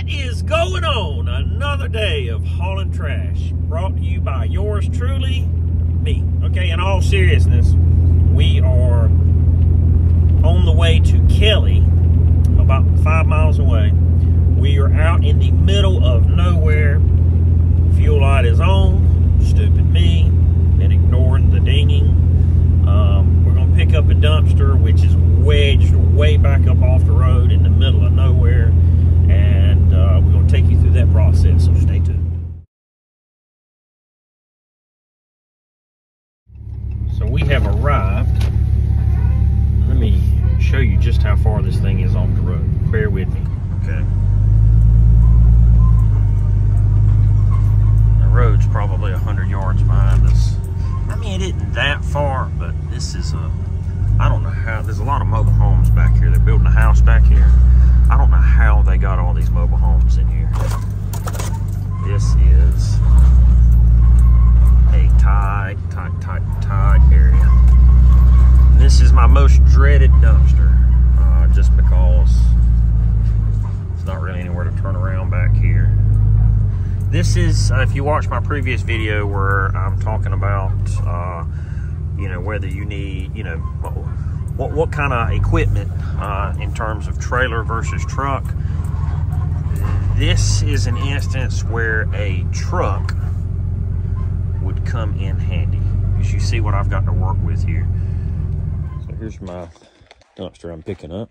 What is going on? Another day of hauling trash, brought to you by yours truly, me. Okay, in all seriousness, we are on the way to Kelly, about 5 miles away. We are out in the middle of nowhere. Fuel light is on. Stupid me. Been ignoring the dinging. We're going to pick up a dumpster, which is wedged way back up off the road in the middle of nowhere. And we're going to take you through that process, so stay tuned. So we have arrived. Let me show you just how far this thing is off the road. Bear with me, okay? The road's probably 100 yards behind us. I mean, it isn't that far, but this is I don't know how, there's a lot of mobile homes back here. They're building a house back here. I don't know how they got all these mobile homes in here. This is a tight area. This is my most dreaded dumpster, just because it's not really anywhere to turn around back here. This is, if you watch my previous video where I'm talking about, you know, whether you need, you know, what kind of equipment in terms of trailer versus truck. This is an instance where a truck would come in handy, because you see what I've got to work with here. So here's my dumpster I'm picking up.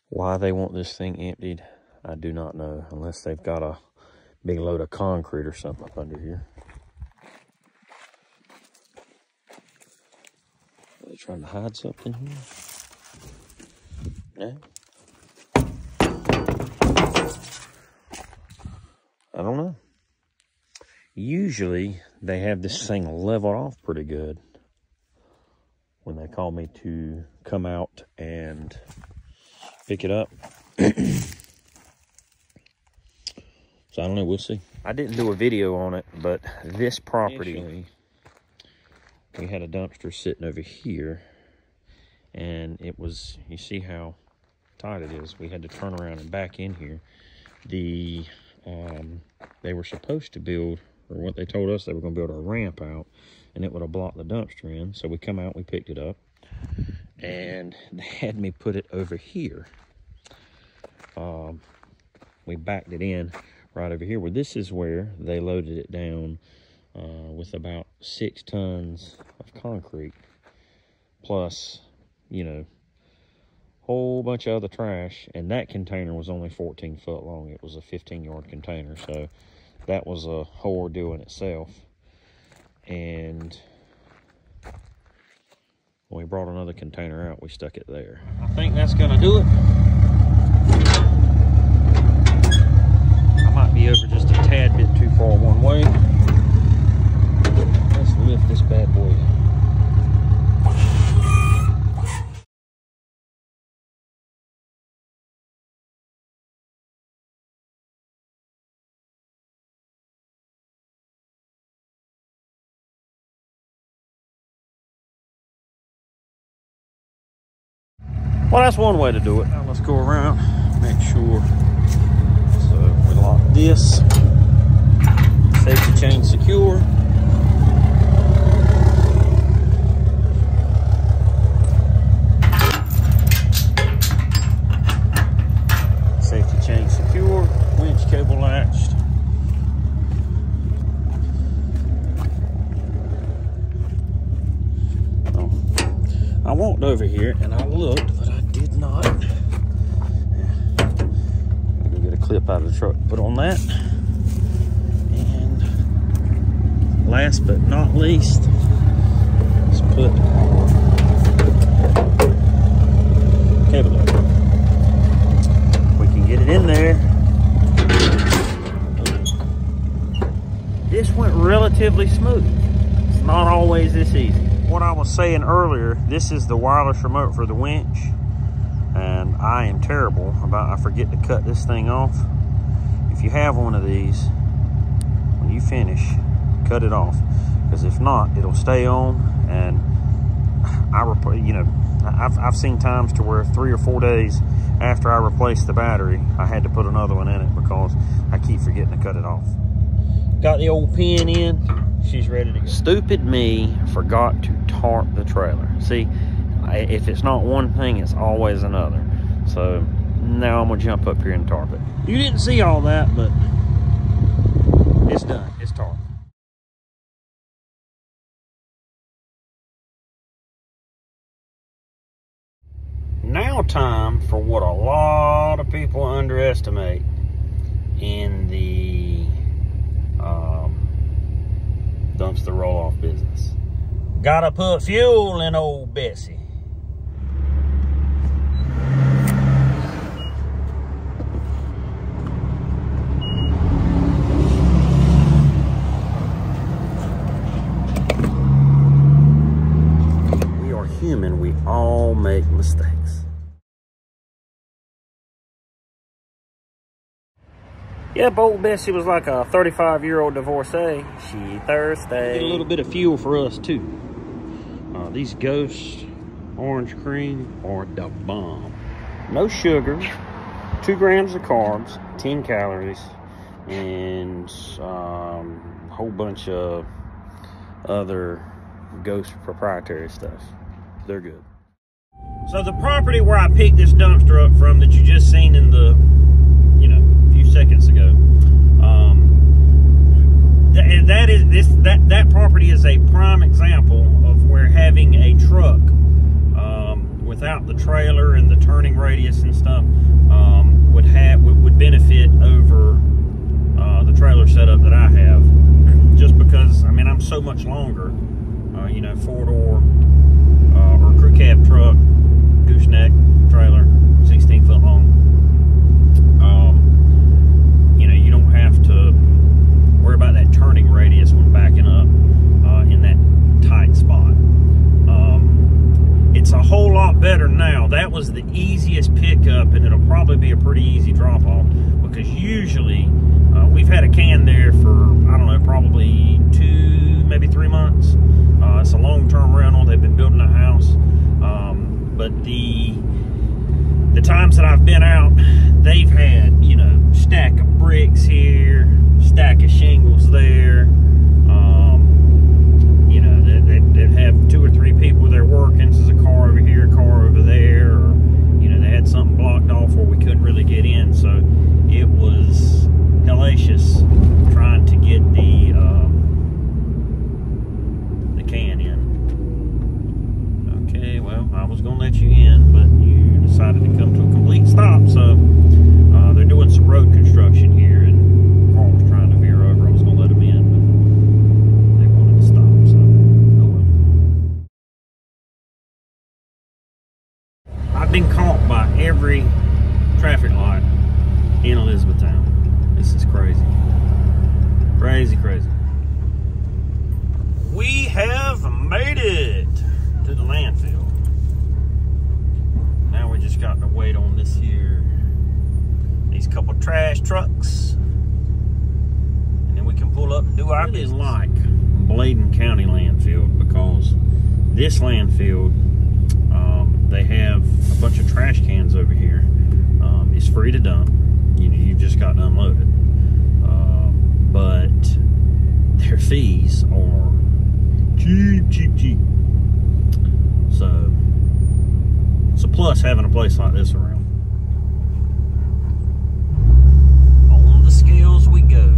Why they want this thing emptied, I do not know, unless they've got a big load of concrete or something up under here. Are they trying to hide something here? No? I don't know. Usually they have this thing leveled off pretty good when they call me to come out and pick it up. So I don't know, we'll see. I didn't do a video on it, but this property, we had a dumpster sitting over here, and it was, you see how tight it is. We had to turn around and back in here. They were supposed to build, or what they told us, they were going to build a ramp out, and it would have blocked the dumpster in. So we come out, we picked it up, and they had me put it over here. We backed it in right over here. Well, this is where they loaded it down with about 6 tons of concrete, plus, you know, whole bunch of other trash. And that container was only 14 foot long. It was a 15-yard container, so that was a whole ordeal in itself. And when we brought another container out, we stuck it there. I think that's gonna do it. I might be over just a tad bit too far one way. Let's lift this bad boy up. Well, that's one way to do it. Now let's go around, make sure. So we lock this, safety chain secure. Safety chain secure, winch cable latched. Oh, I walked over here and I looked, but I did not. Go get a clip out of the truck, put on that. And last but not least, let's put cable up. We can get it in there. This went relatively smooth. It's not always this easy. What I was saying earlier, this is the wireless remote for the winch, and I am terrible about, I forget to cut this thing off. If you have one of these, when you finish, cut it off, because if not, it'll stay on. And I've seen times to where 3 or 4 days after I replaced the battery, I had to put another one in it because I keep forgetting to cut it off. Got the old pin in. She's ready to go. Stupid me forgot to tarp the trailer. See, if it's not one thing, it's always another. So now I'm gonna jump up here and tarp it. You didn't see all that, but it's done. It's tarped. Now time for what a lot of people underestimate in the dumpster roll-off business. Gotta put fuel in old Bessie. We are human, we all make mistakes. Yep, old Bessie was like a 35-year-old divorcee. She thirsty. Get a little bit of fuel for us too. These Ghost orange cream are the bomb. No sugar, 2 grams of carbs, 10 calories, and a whole bunch of other Ghost proprietary stuff. They're good. So the property where I picked this dumpster up from that you just seen in the, seconds ago, and that property is a prime example of where having a truck without the trailer and the turning radius and stuff would benefit over the trailer setup that I have, just because I'm so much longer. 4-door or crew cab truck, gooseneck trailer, 16 foot long. You don't have to worry about that turning radius when backing up in that tight spot. It's a whole lot better now. That was the easiest pickup, and it'll probably be a pretty easy drop off, because usually we've had a can there for, I don't know, probably 2, maybe 3 months. It's a long-term rental. They've been building a house, but the times that I've been out, they've had, stack of bricks here, stack of shingles there. They'd have 2 or 3 people there working. So there's a car over here, a car over there, or they had something blocked off where we couldn't really get in. So it was hellacious trying to get the can in. Okay, well, I was gonna let you in, but you decided to come to a complete stop. So they're doing some road construction here, and Carl was trying to veer over. I was gonna let him in, but they wanted to stop. So I've been caught by every traffic light in Elizabethtown. This is crazy. Crazy, crazy. We have made it to the landfill. Now we just got to wait on this here, these couple trash trucks, and then we can pull up and do our business. Like Bladen County landfill, because this landfill, they have a bunch of trash cans over here. It's free to dump. You've just got to unload it. But their fees are cheap. So it's a plus having a place like this around. On the scales we go.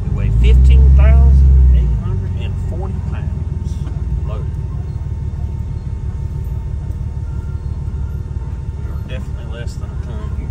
We weigh 15,840 pounds loaded. We are definitely less than a ton here.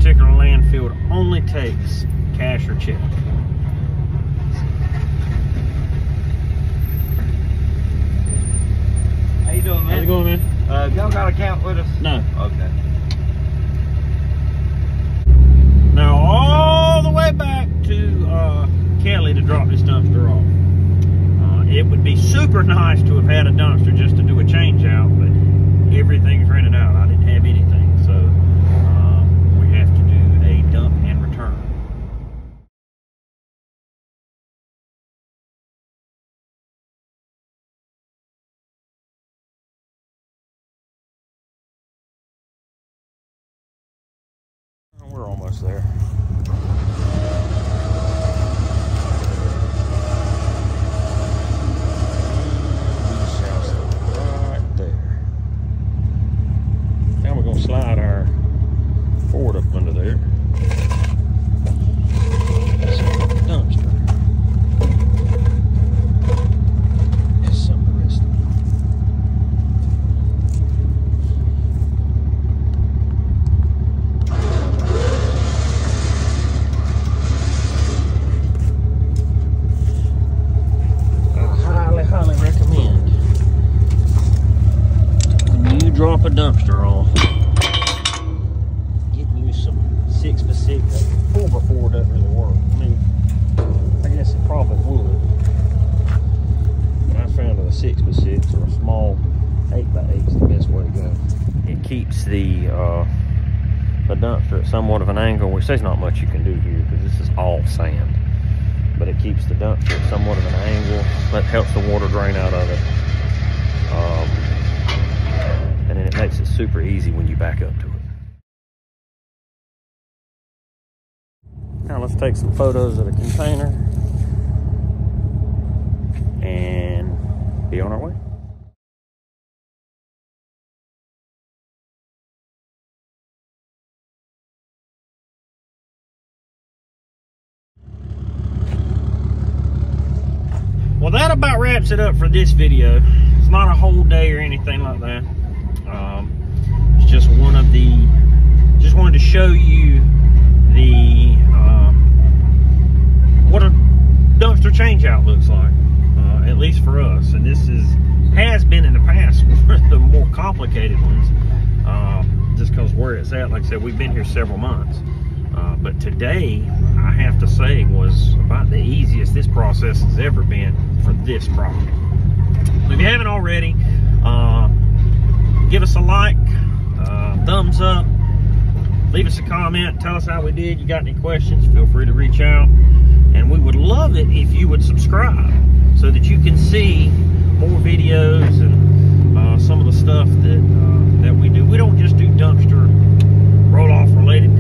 particular landfill only takes cash or check. How you doing, man? How's it going, man? Y'all got a count with us? No. Okay. Now all the way back to Kelly to drop this dumpster off. It would be super nice to have had a dumpster just to do a change out, but everything's rented out. I didn't have anything, so we have to do a dump and return. We're almost there. Slide our Ford up under there. Dumpster. There's some of the rest of I highly recommend when you drop a dumpster off, 6x6, 4x4 doesn't really work. I mean, I guess it probably would. But I found that a 6x6 or a small 8x8 is the best way to go. It keeps the dumpster at somewhat of an angle, which there's not much you can do here because this is all sand. But it keeps the dumpster at somewhat of an angle. That helps the water drain out of it. And then it makes it super easy when you back up to it. Now let's take some photos of the container and be on our way. Well, that about wraps it up for this video. It's not a whole day or anything like that. It's just just wanted to show you what a dumpster change out looks like, at least for us. And this has been in the past one of the more complicated ones, just because where it's at. Like I said, we've been here several months, but today I have to say was about the easiest this process has ever been for this property. If you haven't already, give us a like, thumbs up, leave us a comment, tell us how we did. You got any questions, feel free to reach out. And we would love it if you would subscribe so that you can see more videos and some of the stuff that we do. We don't just do dumpster roll-off related